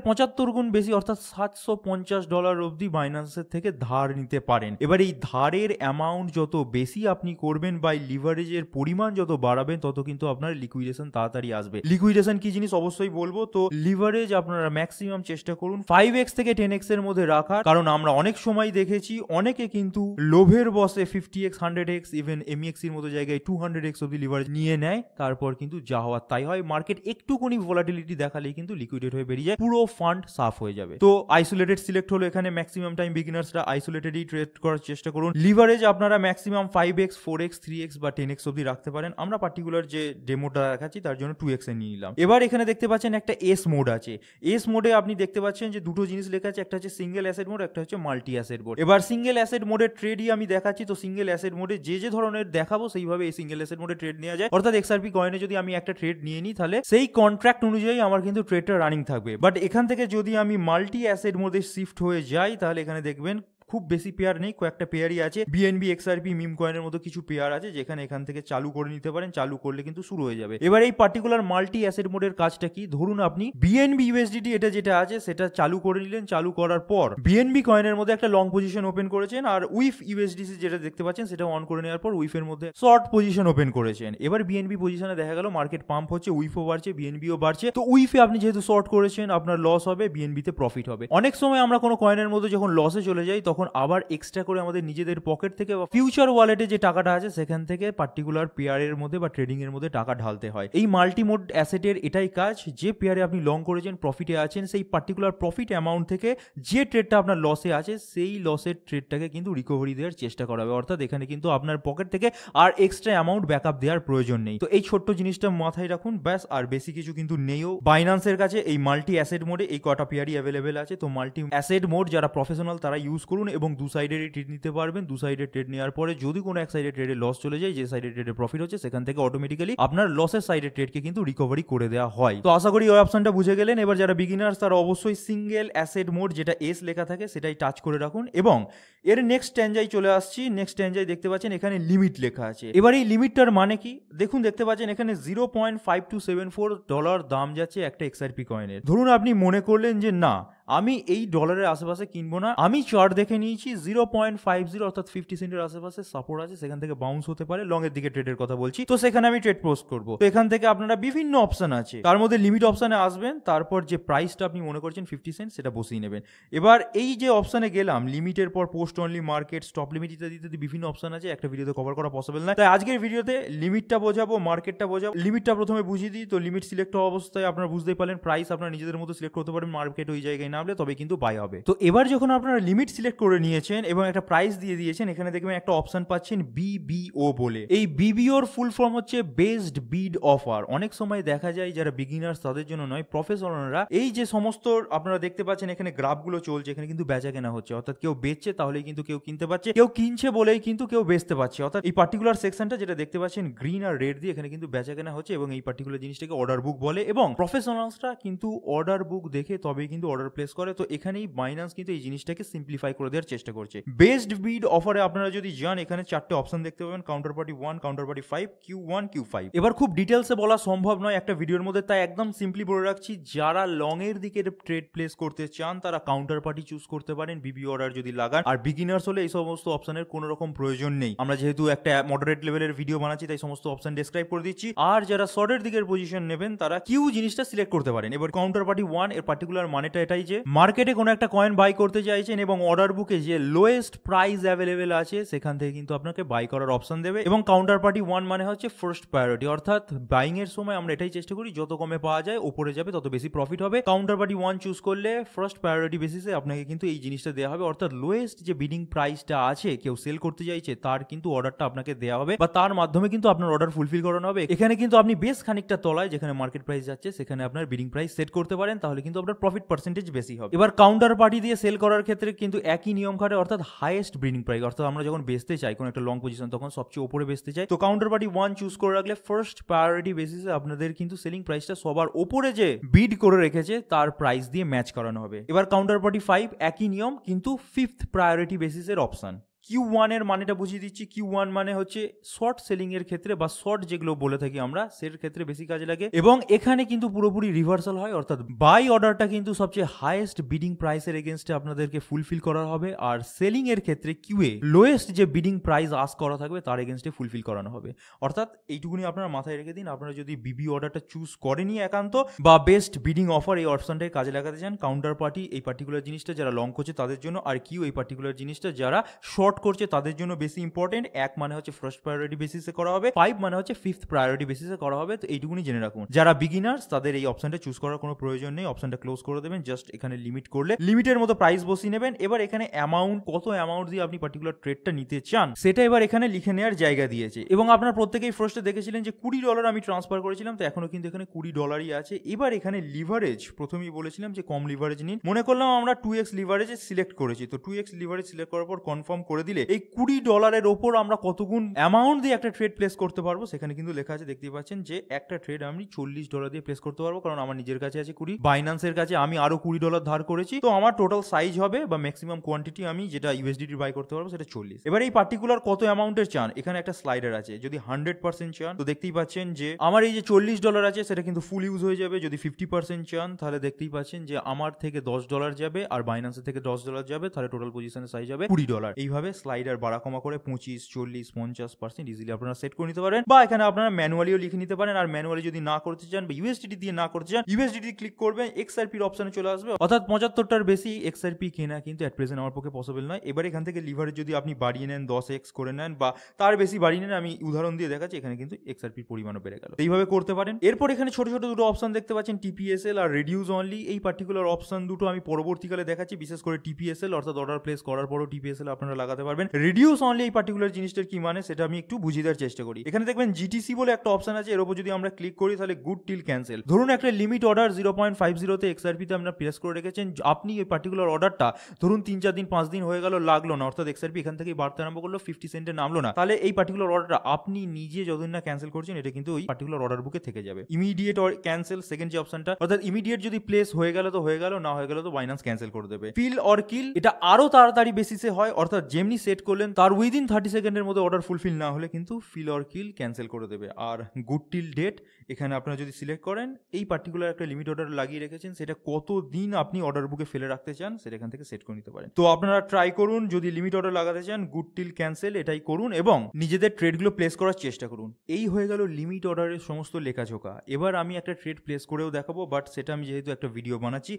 75 গুণ বেশি অর্থাৎ $750 অবধি বাইন্যান্সের থেকে ধার নিতে পারেন। এবার এই ধারের অ্যামাউন্ট যত বেশি আপনি করবেন বা লিভারেজের পরিমাণ যত বাড়াবেন তত কিন্তু আপনার লিকুইডেশন তাড়াতাড়ি আসবে। লিকুইডেশন কি জিনিস অবশ্যই বলবো, তো লিভারেজ আপনারা ম্যাক্সিমাম চেষ্টা করুন 5x থেকে 10x এর মধ্যে রাখার, কারণ আমরা অনেক সময় দেখেছি অনেকে কিন্তু লোভের বসে 50x 100x ইভেন MEX এর মতো জায়গায় 200x অবধি লিভারেজ নিয়ে নেয়, তারপর কিন্তু যা হওয়ার তাই হয়। মার্কেট একটুখানি ভোলাটিলিটি দেখালেই কিন্তু লিকুইডেট হয়ে বেরিয়ে যায়, পুরো ফান্ড সাফ হয়ে যাবে। তো আইসোলেটেড সিলেক্ট হলো, এখানে ম্যাক্সিমাম টাইম বিগিনার্সরা আইসোলেটেডই ট্রেড করার চেষ্টা করুন। লিভারেজ আপনারা ম্যাক্সিমাম 5x 4x 3x বা 10x অবধি রাখতে পারেন। আমরা পার্টিকুলার যে ডেমোটা দেখাচ্ছি তার জন্য 2x এ নিয়ে নিলাম। এবার এখানে দেখতে পাচ্ছেন একটা এস মোড আছে, এস মোডে আপনি দেখতে পাচ্ছেন যে দুটো জিনিস লেখা আছে, একটা হচ্ছে সিঙ্গেল অ্যাসেট মোড, একটা হচ্ছে মাল্টি অ্যাসেট মোড। এবার সিঙ্গেল অ্যাসেট মোডের ট্রেডই আমি দেখাচ্ছি, তো সিঙ্গেল অ্যাসেট মোডে যে ধরনের দেখাবো সেইভাবে এই সিঙ্গেল অ্যাসেট মোডে ট্রেড নেওয়া যায়। অর্থাৎ XRP কয়েনে যদি আমি একটা ট্রেড নিয়ে নিই তাহলে সেই কন্ট্রাক্ট অনুযায়ী আমার কিন্তু ট্রেডটা রানিং থাকবে। বাট এখান থেকে যদি আমি মাল্টি অ্যাসেট মোডে শিফট হয়ে যাই তাহলে এখানে দেখবেন খুব বেশি পেয়ার নেই, কয়েকটা পেয়ারই আছে। BNB XRP মিম কয়েনের মতো কিছু পেয়ার আছে যেখানে এখান থেকে চালু করে নিতে পারেন, চালু করলে কিন্তু শুরু হয়ে যাবে। এবার এই পার্টিকুলার মাল্টি অ্যাসেট মোডের কাজটা কি, ধরুন আপনি BNB USDT এটা যেটা আছে সেটা চালু করে নিলেন, চালু করার পর BNB কয়েনের মধ্যে একটা লং পজিশন ওপেন করেছেন, আর উইফ USDC যেটা দেখতে পাচ্ছেন সেটা অন করে নেওয়ার পর উইফের মধ্যে শর্ট পজিশন ওপেন করেছেন। এবার BNB পজিশনে দেখা গেল মার্কেট পাম্প হচ্ছে, উইফও বাড়ছে, BNBও বাড়ছে, তো উইফে আপনি যেহেতু শর্ট করেছেন আপনার লস হবে, BNB তে প্রফিট হবে। অনেক সময় আমরা কোনো কয়েনের মধ্যে যখন লসে চলে যাই তখন আবার এক্সট্রা করে আমাদের নিজেদের পকেট থেকে বা ফিউচার ওয়ালেটে যে টাকাটা আছে সেখান থেকে পার্টিকুলার পেয়ারের মধ্যে বা ট্রেডিং এর মধ্যে টাকা ঢালতে হয়। এই মাল্টি মোড অ্যাসেটের এটাই কাজ, যে পেয়ারে আপনি লং করেছেন প্রফিটে আছেন সেই পার্টিকুলার প্রফিট অ্যামাউন্ট থেকে যে ট্রেডটা আপনার লসে আছে সেই লসের ট্রেডটাকে কিন্তু রিকভারি দেওয়ার চেষ্টা করা হবে। অর্থাৎ এখানে কিন্তু আপনার পকেট থেকে আর এক্সট্রা অ্যামাউন্ট ব্যাকআপ দেওয়ার প্রয়োজন নেই। তো এই ছোট্ট জিনিসটা মাথায় রাখুন, ব্যাস, আর বেশি কিছু কিন্তু নেইও। বাইন্যান্সের কাছে এই মাল্টি অ্যাসেট মোডে এই কটা পেয়ারই অ্যাভেলেবেল আছে। তো মাল্টি অ্যাসেট মোড যারা প্রফেশনাল তারা ইউজ করুন এবং দু সাইডেরই ট্রেড নিতে পারবেন। দু সাইডে ট্রেড নেওয়ার পরে যদি কোনো এক সাইডে ট্রেডে লস চলে যায়, যে সাইডে ট্রেডে প্রফিট হচ্ছে সেখান থেকে অটোমেটিক্যালি আপনার লসের সাইডে ট্রেডকে কিন্তু রিকভারি করে দেওয়া হয়। তো আশা করি ওই অপশনটা বুঝে গেলেন। এবার যারা বিগিনার্স তারা অবশ্যই সিঙ্গেল অ্যাসেট মোড যেটা এস লেখা থাকে সেটাই টাচ করে রাখুন এবং এর নেক্সট স্ট্যান্ডায় চলে আসছি। নেক্সট স্ট্যান্ডায় দেখতে পাচ্ছেন এখানে লিমিট লেখা আছে। এবার এই লিমিটটার মানে কি দেখুন, দেখতে পাচ্ছেন এখানে $0.5274 দাম যাচ্ছে একটা এক্সআরপি কয়েনের। ধরুন আপনি মনে করলেন যে না, আমি এই ডলারের আশেপাশে কিনবো না, আমি চার্ট দেখে নিয়েছি 0.50 অর্থাৎ 50 সেন্টের আশেপাশে সাপোর্ট আছে, সেখান থেকে বাউন্স হতে পারে, লং এর দিকে ট্রেডের কথা বলছি, তো সেখানে আমি ট্রেড পোস্ট করবো। তো এখান থেকে আপনারা বিভিন্ন অপশন আছে, তার মধ্যে লিমিট অপশনে আসবেন, তারপর যে প্রাইসটা আপনি মনে করছেন 50 সেন্ট সেটা বসিয়ে নেবেন। এবার এই যে অপশনে গেলাম, লিমিটের পর post only, market, stop limit ইত্যাদি ইত্যাদি বিভিন্ন অপশন আছে, একটা ভিডিওতে কভার করা পসিবল না, তাই আজকের ভিডিওতে লিমিটটা বোঝাবো, মার্কেটটা বোঝাবো। লিমিটটা প্রথমে বুঝিয়ে দিই। তো লিমিট সিলেক্ট হওয়া অবস্থায় আপনারা বুঝতেই পারলেন, প্রাইস আপনারা নিজেদের মতো সিলেক্ট করতে পারেন, মার্কেট ওই জায়গায় নামলে তবে কিন্তু বাই হবে। তো এবার যখন আপনারা লিমিট সিলেক্ট করে নিয়েছেন এবং একটা প্রাইস দিয়ে দিয়েছেন, এখানে দেখবেন একটা অপশন পাচ্ছেন বিবিও বলে। এই বিবিওর ফুল ফর্ম হচ্ছে বেস্ট বিড অফার। অনেক সময় দেখা যায় যারা বিগিনার্স তাদের জন্য নয়, প্রফেশনালরা এই যে সমস্ত আপনারা দেখতে পাচ্ছেন এখানে গ্রাফগুলো চলছে, এখানে কিন্তু বেচা কেনা হচ্ছে, অর্থাৎ কেউ বেচছে তাহলেই কিন্তু কেউ কিনতে পারছে, কেউ কিনছে বলেই কিন্তু কেউ বেচতে পারছে। অর্থাৎ এই পার্টিকুলার সেকশনটা যেটা দেখতে পাচ্ছেন গ্রিন আর রেড দিয়ে, এখানে কিন্তু বেচা কেনা হচ্ছে এবং এই পার্টিকুলার জিনিসটাকে অর্ডার বুক বলে এবং প্রফেশনালসরা কিন্তু অর্ডার বুক দেখে তবেই কিন্তু অর্ডার প্লেস করে। তো এখানেই বাইন্যান্স কিন্তু এই জিনিসটাকে সিম্পলিফাই করে দেওয়ার চেষ্টা করছে। বেস্ট বিড অফারে আপনারা যদি যান, এখানে 4টে অপশন দেখতে পাবেন, counter party 1, counter party 5, Q1, Q5। এবার খুব ডিটেলসে বলা সম্ভব নয় একটা ভিডিওর মধ্যে, তাই একদম সিম্পলি বলে রাখছি, যারা লং এর দিকে ট্রেড প্লেস করতে চান তারা কাউন্টার পার্টি চুজ করতে পারেন বিবি অর্ডার যদি লাগান, আর বিগিনার্স হলে এই সমস্ত অপশনের কোনো রকম প্রয়োজন নেই। আমরা যেহেতু একটা মডারেট লেভেলের ভিডিও বানাচ্ছি তাই সমস্ত অপশন ডেসক্রাইব করে দিচ্ছি। আর যারা শর্টের দিকের পজিশন নেবেন তারা কিউ জিনিসটা সিলেক্ট করতে পারেন। এবার কাউন্টার পার্টি 1 এর পার্টিকুলার মানেটা এটাই যে মার্কেটে কোনো একটা কয়েন বাই করতে চাইছেন এবং অর্ডার বুকে যে লোয়েস্ট প্রাইস অ্যাভেলেবেল আছে সেখান থেকে কিন্তু আপনাকে বাই করার অপশন দেবে। এবং কাউন্টার পার্টি 1 মানে হচ্ছে ফার্স্ট প্রায়োরিটি, অর্থাৎ বাইং এর সময় আমরা এটাই চেষ্টা করি যত কমে পাওয়া যায় ওপরে যাবে তত বেশি প্রফিট হবে। কাউন্টার পার্টি 1 চুজ করলে ফার্স্ট প্রায়োরিটি বেসিসে আপনাকে কিন্তু এই জিনিসটা দেওয়া হবে, অর্থাৎ লোয়েস্ট যে বিডিং প্রাইসটা আছে কেউ সেল করতে চাইছে তার কিন্তু অর্ডারটা আপনাকে দেওয়া হবে বা তার মাধ্যমে কিন্তু আপনার অর্ডার ফুলফিল করানো হবে। এখানে কিন্তু আপনি বেশ খানিকটা তলায় যেখানে মার্কেট প্রাইস যাচ্ছে সেখানে আপনার বিডিং প্রাইস সেট করতে পারেন, তাহলে কিন্তু আপনার প্রফিট পার্সেন্টেজ বেশি হবে। এবার কাউন্টার পার্টি দিয়ে সেল করার ক্ষেত্রে কিন্তু একই নিয়ম খাটে, অর্থাৎ হাইয়েস্ট বিডিং প্রাইস, অর্থাৎ আমরা যখন বেচতে চাই কোনো একটা লং পজিশন তখন সবচেয়ে উপরে বেচতে চাই, তো কাউন্টার পার্টি 1 চুজ করে রাখলে ফার্স্ট প্রায়োরিটি বেসিসে আপনাদের কিন্তু সেলিং প্রাইসটা সবার উপরে যে বিড করে রেখেছে তার প্রাইস দিয়ে ম্যাচ করানো হবে। এবার কাউন্টার পার্টি 5 একই নিয়ম কিন্তু ফিফথ প্রায়োরিটি বেসিসের অপশন। Q1 এর মানেটা বুঝিয়ে দিচ্ছি। Q1 মানে হচ্ছে শর্ট সেলিং এর ক্ষেত্রে বা শর্ট যেগুলো বলে থাকি আমরা সের ক্ষেত্রে বেশি কাজে লাগে এবং এখানে কিন্তু পুরোপুরি রিভার্সাল হয়, অর্থাৎ বাই অর্ডারটা কিন্তু সবচেয়ে হাইয়েস্ট বিডিং প্রাইসের এগেইনস্টে আপনাদেরকে ফুলফিল করা হবে, আর সেলিং এর ক্ষেত্রে কিউএ লোয়েস্ট যে বিডিং প্রাইস আস্ক করা থাকবে তার এগেইনস্টে ফুলফিল করানো হবে। অর্থাৎ এইটুকুনি আপনারা মাথায় রেখে দিন, আপনারা যদি বিবি অর্ডারটা চুজ করেনি একান্ত বা বেস্ট বিডিং অফার এই অপশনটাকে কাজে লাগাতে চান, কাউন্টার পার্টি এই পার্টিকুলার জিনিসটা যারা লং করছে তাদের জন্য, আর কিউ এই পার্টিকুলার জিনিসটা যারা শর্ট করছে তাদের জন্য বেশি ইম্পর্টেন্ট। 1 মানে হচ্ছে ফার্স্ট প্রায়োরিটি বেসিসে করা হবে, 5 মানে হচ্ছে ফিফথ প্রায়োরিটি বেসিসে করা হবে। তো এইটুকুনি জেনে রাখুন। যারা বিগিনার্স তাদের এই অপশনটা চুজ করার কোনো প্রয়োজন নেই, অপশনটা ক্লোজ করে দেবেন, জাস্ট এখানে লিমিট করলে লিমিটের মতো প্রাইস বসিয়ে নেবেন। এবার এখানে অ্যামাউন্ট, কত অ্যামাউন্ট দিয়ে আপনি পার্টিকুলার ট্রেডটা নিতে চান সেটা এবার এখানে লিখে নেওয়ার জায়গা দিয়েছে এবং আপনারা প্রত্যেকেই ফার্স্টে দেখেছিলেন যে $20 আমি ট্রান্সফার করেছিলাম, তো এখনো কিন্তু এখানে $20 আছে। এবার এখানে লিভারেজ, প্রথমেই বলেছিলাম যে কম লিভারেজ নিন, মনে করলাম আমরা 2x লিভারেজ সিলেক্ট করেছি, তো 2x লিভারেজ সিলেক্ট করার পর কনফার্ম করে দিলে এই $20 ওপর আমরা কতগুণ অ্যামাউন্ট দিয়ে একটা ট্রেড প্লেস করতে পারবো সেখানে কিন্তু লেখা আছে, দেখতেই পাচ্ছেন যে একটা ট্রেড আমি $40 দিয়ে প্লেস করতে পারবো, কারণ আমার নিজের কাছে আছে 20, বাইন্যান্সের কাছে আমি আরো $20 ধার করেছি, তো আমার টোটাল সাইজ হবে বা ম্যাক্সিমাম কোয়ান্টিটি আমি যেটা ইউএসডিটি বাই করতে পারবো সেটা 40। এবার এই পার্টিকুলার কত অ্যামাউন্টের চান এখানে একটা স্লাইডার আছে, যদি 100% চান তো দেখতেই পাচ্ছেন যে আমার এই যে $40 আছে সেটা কিন্তু ফুল ইউজ হয়ে যাবে। যদি 50% চান তাহলে দেখতেই পাচ্ছেন যে আমার থেকে $10 যাবে আর বাইন্যান্সের থেকে $10 যাবে, তাহলে টোটাল পজিশনের সাইজ হবে $20। এইভাবে স্লাইডার বাড়া কমা করে 25, 40, 50% ইজিলি আপনারা সেট করে নিতে পারেন, বা এখানে আপনারা ম্যানুয়ালিও লিখে নিতে পারেন। আর ম্যানুয়ালি যদি না করতে চান বা ইউএসডিটি দিয়ে না করতে চান, ইউএসডিটি ক্লিক করবেন, এক্সআরপির অপশনে চলে আসবে, অর্থাৎ 75টার বেশি এক্সআরপি কেনা কিন্তু এট প্রেজেন্ট আমার পক্ষে পসিবল নয়। এবার এখান থেকে লিভারেজ যদি আপনি বাড়িয়ে নেন, 10x করে নেন বা তার বেশি বাড়িয়ে নেন, আমি উদাহরণ দিয়ে দেখাচ্ছি, এখানে কিন্তু এক্সআরপির পরিমাণও বেড়ে গেল, এইভাবে করতে পারেন। এরপর এখানে ছোট ছোট দুটো অপশন দেখতে পাচ্ছেন, টিপিএসএল আর রিডিউস অনলি। এই পার্টিকুলার অপশন দুটো আমি পরবর্তীকালে দেখাচ্ছি, বিশেষ করে টিপিএসএল অর্থাৎ অর্ডার প্লেস করার পরও টিপিএসএল আপনারা লাগাতে দেখাতে পারবেন। রিডিউস অনলি এই পার্টিকুলার জিনিসটার কি মানে সেটা আমি একটু বুঝিয়ে দেওয়ার চেষ্টা করি। এখানে দেখবেন জিটিসি বলে একটা অপশন আছে, এর উপর যদি আমরা ক্লিক করি তাহলে গুড টিল ক্যান্সেল। ধরুন একটা লিমিট অর্ডার 0.50 তে এক্সআরপিতে আপনারা প্লেস করে রেখেছেন, আপনি এই পার্টিকুলার অর্ডারটা ধরুন 3-4 দিন 5 দিন হয়ে গেল, লাগলো না, অর্থাৎ এক্সআরপি এখান থেকে বাড়তে আরম্ভ করলো, 50 সেন্টে নামলো না, তাহলে এই পার্টিকুলার অর্ডারটা আপনি নিজে যতদিন না ক্যান্সেল করছেন এটা কিন্তু ওই পার্টিকুলার অর্ডার বুকে থেকে যাবে। ইমিডিয়েট ক্যান্সেল সেকেন্ড যে অপশনটা, অর্থাৎ ইমিডিয়েট যদি প্লেস হয়ে গেল তো হয়ে গেল, না হয়ে গেল তো বাইন্যান্স ক্যান্সেল করে দেবে। ফিল অর কিল এটা আরো তাড়াতাড়ি বেসিসে হয়, অর্থাৎ যেমনি সেট করলেন তার উইদিন 30 সেকেন্ডের মধ্যে অর্ডার ফুলফিল না হলে কিন্তু ফিল অর কিল ক্যান্সেল করে দেবে। আর গুড টিল ডেট এখানে আপনারা যদি সিলেক্ট করেন এই পার্টিকুলার একটা লিমিট অর্ডার লাগিয়ে রেখেছেন, সেটা কতদিন আপনি অর্ডার বুকে ফেলে রাখতে চান সেটা এখান থেকে সেট করে নিতে পারেন। তো আপনারা ট্রাই করুন, যদি লিমিট অর্ডার লাগাতে চান গুড টিল ক্যান্সেল এটাই করুন এবং নিজেদের ট্রেডগুলো প্লেস করার চেষ্টা করুন। এই হয়ে গেল লিমিট অর্ডারের সমস্ত লেখাজোকা। এবার আমি একটা ট্রেড প্লেস করেও দেখাবো, বাট সেটা আমি যেহেতু একটা ভিডিও বানাচ্ছি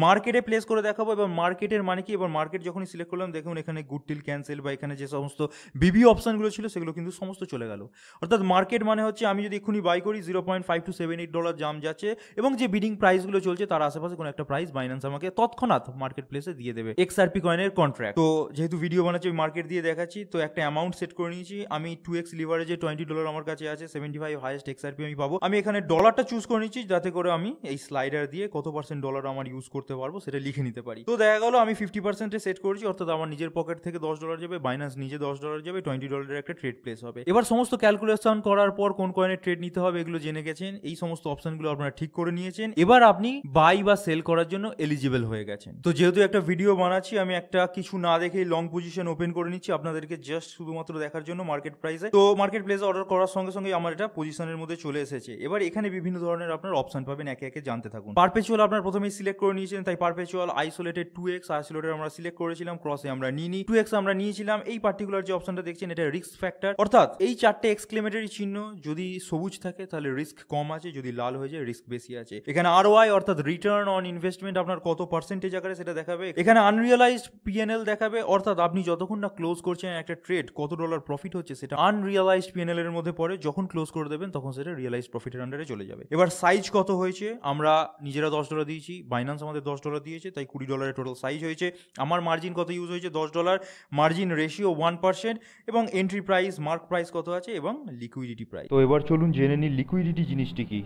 মার্কেটে প্লেস করে দেখাবো। এবার মার্কেটের মানে কি, এবার মার্কেট যখনই সিলেক্ট করলাম দেখুন এখানে গুড টিল ক্যান্সেল বা এখানে যে সমস্ত বিবি অপশনগুলো ছিল সেগুলো কিন্তু সমস্ত চলে গেল। অর্থাৎ মার্কেট মানে হচ্ছে আমি যদি এক্ষুনি বাই করি $0.5278 দাম যাচ্ছে এবং যে বিডিং প্রাইসগুলো চলছে তার আশেপাশে কোনো একটা প্রাইস বাইন্যান্স আমাকে তৎক্ষণাৎ মার্কেট প্লেসে দিয়ে দেবে এক্সআরপি কয়েনের কন্ট্রাক্ট। তো যেহেতু ভিডিও বানাচ্ছি মার্কেট দিয়ে দেখাচ্ছি, তো একটা অ্যামাউন্ট সেট করে নিয়েছি আমি। 2x লিভারেজে $20 আমার কাছে আছে, 75 হাইয়েস্ট এক্সআরপি আমি পাবো। আমি এখানে ডলারটা চুজ করে নিচ্ছি যাতে করে আমি এই স্লাইডার দিয়ে কত % ডলার আমার ইউজ করতে পারবো সেটা লিখে নিতে পারি। তো দেখা গেল আমি 50% সেট করেছি, অর্থাৎ আমার নিজের পকেট থেকে $10 যাবে, বাইন্যান্স নিজে $10 যাবে, $20 একটা ট্রেড প্লেস হবে। এবার সমস্ত ক্যালকুলেশন করার পর কোন কয়েনের ট্রেড নিতে হবে এগুলো জেনে গেছেন, এই সমস্ত অপশনগুলো আপনারা ঠিক করে নিয়েছেন, এবার আপনি বাই বা সেল করার জন্য এলিজিবল হয়ে গেছেন। তো যেহেতু একটা ভিডিও বানাচ্ছি আমি একটা কিছু না দেখেই লং পজিশন ওপেন করে নিচ্ছি আপনাদেরকে জাস্ট শুধুমাত্র দেখার জন্য মার্কেট প্রাইসে। তো মার্কেট প্লেসে অর্ডার করার সঙ্গে সঙ্গে আমার এটা পজিশনের মধ্যে চলে এসেছে। এবার এখানে বিভিন্ন ধরনের আপনার অপশন পাবেন, একে একে জানতে থাকুন। পারপেচুয়াল আপনার প্রথমেই সিলেক্ট করে নিয়েছেন, তাই পারপেচুয়াল আইসোলেটেড 2x আইসোলেটেড আমরা সিলেক্ট করেছিলাম, ক্রসে আমরা নিইনি, 2x আমরা নিয়েছিলাম। এই পার্টিকুলার যে অপশনটা দেখছেন এটা রিস্ক ফ্যাক্টর, অর্থাৎ এই 4টে এক্সক্লেমেটরি চিহ্ন যদি সবুজ থাকে তাহলে রিস্ক কম আছে, যদি লাল হয়ে যায় রিস্ক বেশি আছে। এখানে ROI অর্থাৎ রিটার্ন অন ইনভেস্টমেন্ট আপনার কত পার্সেন্টেজ আকারে সেটা দেখাবে। এখানে আনরিয়ালাইজড PNL দেখাবে, অর্থাৎ আপনি যতক্ষণ না ক্লোজ করছেন একটা ট্রেড কত ডলার প্রফিট হচ্ছে সেটা আনরিয়ালাইজড PNL এর মধ্যে পড়ে, যখন ক্লোজ করে দেবেন তখন সেটা রিয়ালাইজড প্রফিটের আন্ডারে চলে যাবে। এবার সাইজ কত হয়েছে, আমরা নিজেরা $10 দিয়েছি, বাইন্যান্স আমাদের $10 দিয়েছে, তাই $20 টোটাল সাইজ হয়েছে। আমার মার্জিন কত ইউজ হয়েছে $10, মার্জিন রেশিও 1% এবং এন্ট্রি প্রাইস মার্ক প্রাইস কত আছে এবং লিকুইডিটি প্রাইস। তো এবার চলুন জেনে নিই লিকুইডিটি জিনিসটি কি।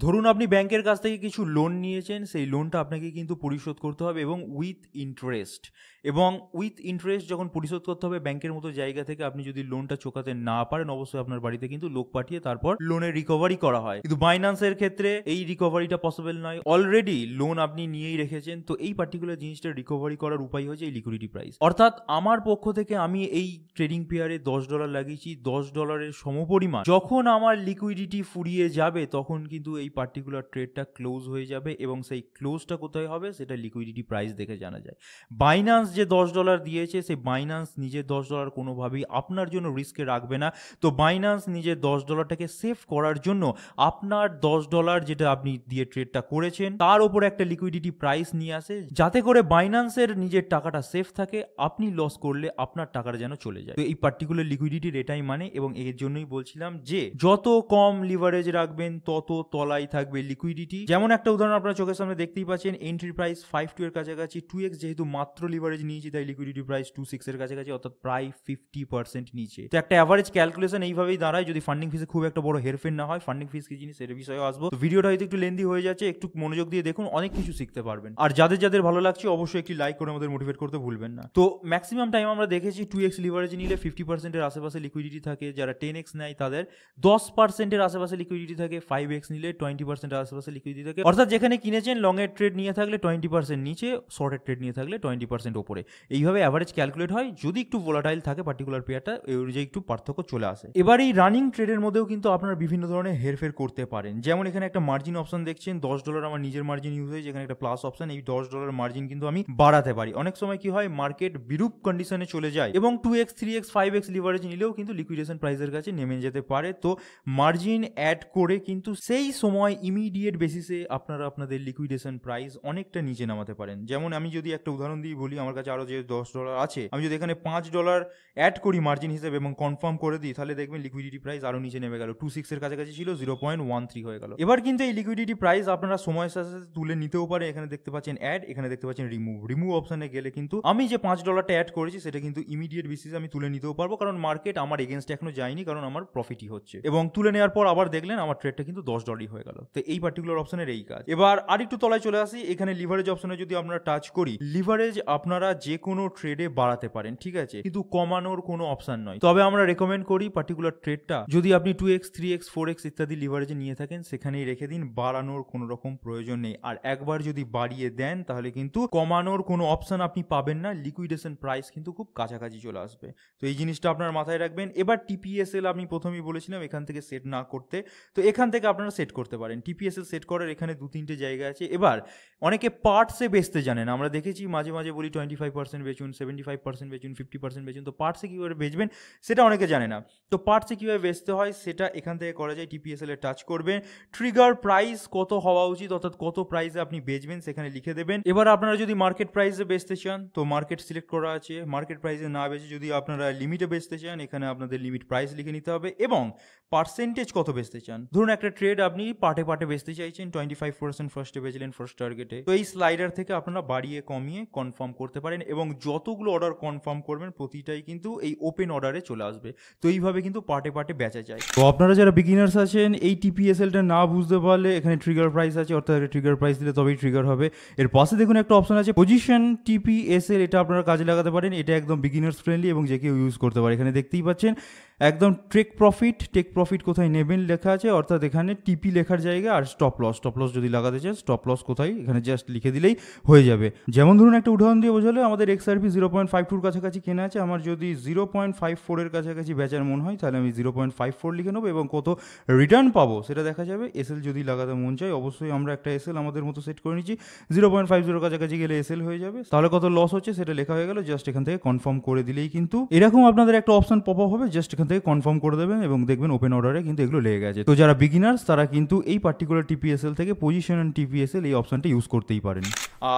ধরুন আপনি ব্যাংকের কাছ থেকে কিছু লোন নিয়েছেন, সেই লোনটা আপনাকে কিন্তু পরিশোধ করতে হবে এবং উইথ ইন্টারেস্ট, এবং উইথ ইন্টারেস্ট যখন পরিশোধ করতে হবে ব্যাংকের মতো জায়গা থেকে, আপনি যদি লোনটা চোকাতে না পারেন অবশ্যই আপনার বাড়িতে কিন্তু লোক পাঠিয়ে তারপর লোনের রিকভারি করা হয়, কিন্তু বাইন্যান্সের ক্ষেত্রে এই রিকভারিটা পসিবল নয়। অলরেডি লোন আপনি নিয়েই রেখেছেন, তো এই পার্টিকুলার জিনিসটা রিকভারি করার উপায় হচ্ছে এই লিকুইডিটি প্রাইস। অর্থাৎ আমার পক্ষ থেকে আমি এই ট্রেডিং পেয়ারে $10 লাগিয়েছি, $10 সমপরিমাণ যখন আমার লিকুইডিটি ফুরিয়ে যাবে তখন কিন্তু এই পার্টিকুলার ট্রেডটা ক্লোজ হয়ে যাবে এবং সেই ক্লোজটা কোথায় হবে সেটা লিকুইডিটি প্রাইস দেখে জানা যায়। বাইন্যান্স যে $10 দিয়েছে সেই বাইন্যান্স নিজের $10 কোনোভাবেই আপনার জন্য রিস্কে রাখবে না। তো বাইন্যান্স নিজের $10টাকে সেভ করার জন্য আপনার $10 যেটা আপনি দিয়ে ট্রেডটা করেছেন তার উপর একটা লিকুইডিটি প্রাইস নিয়ে আসে, যাতে করে বাইন্যান্সের নিজের টাকাটা সেফ থাকে, আপনি লস করলে আপনার টাকাটা যেন চলে যায়। তো এই পার্টিকুলার লিকুইডিটির এটাই মানে, এবং এর জন্যই বলছিলাম যে যত কম লিভারেজ রাখবেন তত তলায় থাকবে লিকুইডিটি। যেমন একটা উদাহরণ আপনার চোখের সামনে দেখতেই পাচ্ছেন, এন্ট্রি প্রাইস 5.2 এর কাছাকাছি, 2x যেহেতু মাত্র লিভারেজ নিয়েছি তাই লিকুইডিটি প্রাইস 2.6 এর কাছাকাছি, অর্থাৎ প্রায় 50% নিচে। তো একটা অ্যাভারেজ ক্যালকুলেশন এইভাবেই দাঁড়ায়, যদি ফান্ডিং ফিসে খুব একটা বড় হেরফের না হয়। ফান্ডিং ফিস কি জিনিস এর বিষয়ে আসবো, তো ভিডিওটা হয়তো একটু লেন্দি হয়ে যাচ্ছে, একটু মনোযোগ দিয়ে দেখুন, অনেক কিছু শিখতে পারবেন। আর যাদের যাদের ভালো লাগছে অবশ্যই একটি লাইক করে আমাদের মোটিভেট করতে ভুলবেন না। তো ম্যাক্সিমাম টাইম আমরা দেখেছি 2x লিভারেজ নিলে 50% এর আশেপাশে লিকুইডিটি থাকে, যারা 10x নেয় তাদের 10% এর আশেপাশে লিকুইডিটি থাকে, 5x নিলে 20% এর আশেপাশে লিকুইডিটি থাকে। অর্থাৎ যেখানে কিনেছেন লং এর ট্রেড নিয়ে থাকলে 20% নিচে, শর্ট এর ট্রেড নিয়ে থাকলে 20% উপরে, এইভাবে অ্যাভারেজ ক্যালকুলেট হয়। যদি একটু ভোলাটাইল থাকে পার্টিকুলার পেয়ারটা এই অনুযায়ী একটু পার্থক্য চলে আসে। এবার এই রানিং ট্রেডের মধ্যেও কিন্তু আপনারা বিভিন্ন ধরনের হেরফের করতে পারেন। যেমন এখানে একটা মার্জিন অপশন দেখছেন, $10 আমার নিজের মার্জিন ইউজ হয়েছে, এখানে একটা প্লাস অপশন, এই $10 মার্জিন কিন্তু আমি বাড়াতে পারি। অনেক সময় কি হয় মার্কেট বিরূপ কন্ডিশনে চলে যায় এবং 2x 3x 5x লিভারেজ নিলেও কিন্তু লিকুইডেশন প্রাইসের কাছে নেমে যেতে পারে। তো মার্জিন অ্যাড করে কিন্তু সেই সময় সময় ইমিডিয়েট বেসিসে আপনারা আপনাদের লিকুইডেশন প্রাইস অনেকটা নিচে নামাতে পারেন। যেমন আমি যদি একটা উদাহরণ দিয়ে বলি, আমার কাছে আরও যে $10 আছে, আমি যদি এখানে $5 অ্যাড করি মার্জিন হিসেবে এবং কনফার্ম করে দিই, তাহলে দেখবেন লিকুইডিটি প্রাইস আরও নিচে নেমে গেল, 26 এর কাছাকাছি ছিল, 0.13 হয়ে গেল। এবার কিন্তু এই লিকুইডিটি প্রাইস আপনারা সময়ের সাথে সাথে তুলে নিতেও পারে। এখানে দেখতে পাচ্ছেন অ্যাড, এখানে দেখতে পাচ্ছেন রিমুভ অপশনে গেলে কিন্তু আমি যে $5টা অ্যাড করেছি সেটা কিন্তু ইমিডিয়েট বেসিসে আমি তুলে নিতেও পারবো, কারণ মার্কেট আমার এগেনস্টে এখনো যায়নি, কারণ আমার প্রফিটই হচ্ছে। এবং তুলে নেওয়ার পর আবার দেখলেন আমার ট্রেডটা কিন্তু $10 হয়ে গেল। তো এই পার্টিকুলার অপশনের এই কাজ। এবার আরেকটু তলায় চলে আসি, এখানে লিভারেজ অপশনে যদি আপনারা টাচ করি, লিভারেজ আপনারা যে কোনো ট্রেডে বাড়াতে পারেন, ঠিক আছে, কিন্তু কমানোর কোনো অপশন নয়। তবে আমরা রেকমেন্ড করি পার্টিকুলার ট্রেডটা যদি আপনি 2x 3x 4x ইত্যাদি লিভারেজে নিয়ে থাকেন সেখানেই রেখে দিন, বাড়ানোর কোনো রকম প্রয়োজন নেই। আর একবার যদি বাড়িয়ে দেন তাহলে কিন্তু কমানোর কোনো অপশন আপনি পাবেন না, লিকুইডেশন প্রাইস কিন্তু খুব কাছাকাছি চলে আসবে। তো এই জিনিসটা আপনার মাথায় রাখবেন। এবার টিপিএসএল আমি প্রথমেই বলেছিলাম এখান থেকে সেট না করতে, তো এখান থেকে আপনারা সেট করতে পারেন। টিপিএসএল সেট করার এখানে 2-3টে জায়গা আছে। এবার অনেকে পার্টসে বেচতে জানেন, আমরা দেখেছি মাঝে মাঝে বলি 25% বেচুন, 75% বেচুন, 50% বেচুন। তো পার্টসে কীভাবে বেচবেন সেটা অনেকে জানে না। তো পার্টসে কীভাবে বেচতে হয় সেটা এখান থেকে করা যায়। টিপিএসএল এ টাচ করবেন, ট্রিগার প্রাইস কত হওয়া উচিত, অর্থাৎ কত প্রাইসে আপনি বেচবেন সেখানে লিখে দেবেন। এবার আপনারা যদি মার্কেট প্রাইসে বেচতে চান তো মার্কেট সিলেক্ট করা আছে, মার্কেট প্রাইসে না বেচে যদি আপনারা লিমিটে বেচতে চান এখানে আপনাদের লিমিট প্রাইস লিখে নিতে হবে, এবং পার্সেন্টেজ কত বেচতে চান। ধরুন একটা ট্রেড আপনি পার্টে পার্টে বেচতে চাইছেন, 25% ফার্স্টে বেচলেন ফার্স্ট টার্গেটে, তো এই স্লাইডার থেকে আপনারা বাড়িয়ে কমিয়ে কনফার্ম করতে পারেন, এবং যতগুলো অর্ডার কনফার্ম করবেন প্রতিটাই কিন্তু এই ওপেন অর্ডারে চলে আসবে। তো এইভাবে কিন্তু পার্টে পার্টে বেচা যায়। তো আপনারা যারা বিগিনার্স আছেন এই টিপিএসএলটা না বুঝতে পারলে এখানে ট্রিগার প্রাইস আছে, অর্থাৎ ট্রিগার প্রাইস দিলে তবেই ট্রিগার হবে। এর পাশে দেখুন একটা অপশন আছে পজিশন টিপিএসএল, এটা আপনারা কাজে লাগাতে পারেন। এটা একদম বিগিনার্স ফ্রেন্ডলি এবং যে কেউ ইউজ করতে পারে। এখানে দেখতেই পাচ্ছেন একদম টেক প্রফিট কোথায় নেবেন লেখা আছে, অর্থাৎ এখানে টিপি লেখার জায়গা, আর স্টপ লস যদি লাগাতে চান স্টপ লস কোথায় এখানে জাস্ট লিখে দিলেই হয়ে যাবে। যেমন ধরুন একটা উদাহরণ দিয়ে বোঝালে, আমাদের XRP 0.52 কাছাকাছি কেনা আছে, আমার যদি 0.54 এর কাছাকাছি বেচার মন হয় তাহলে আমি 0.54 লিখে নেবো, এবং কত রিটার্ন পাবো সেটা দেখা যাবে। এসএল যদি লাগাতে মন চাই অবশ্যই আমরা একটা এসএল আমাদের মতো সেট করে নিচ্ছি, 0.50 কাছাকাছি গেলে এসএল হয়ে যাবে। তাহলে কত লস হচ্ছে সেটা লেখা হয়ে গেল, জাস্ট এখান থেকে কনফার্ম করে দিলেই কিন্তু এরকম আপনাদের একটা অপশন পপ আপ হবে, জাস্ট এখান থেকে কনফার্ম করে দেবেন এবং দেখবেন ওপেন অর্ডারে কিন্তু এগুলো লেগে গেছে। তো যারা বিগিনার্স তারা কিন্তু এই পার্টিকুলার টিপিএসএল থেকে পজিশন অ্যান্ড টিপিএসএল এই অপশনটা ইউজ করতেই পারেন।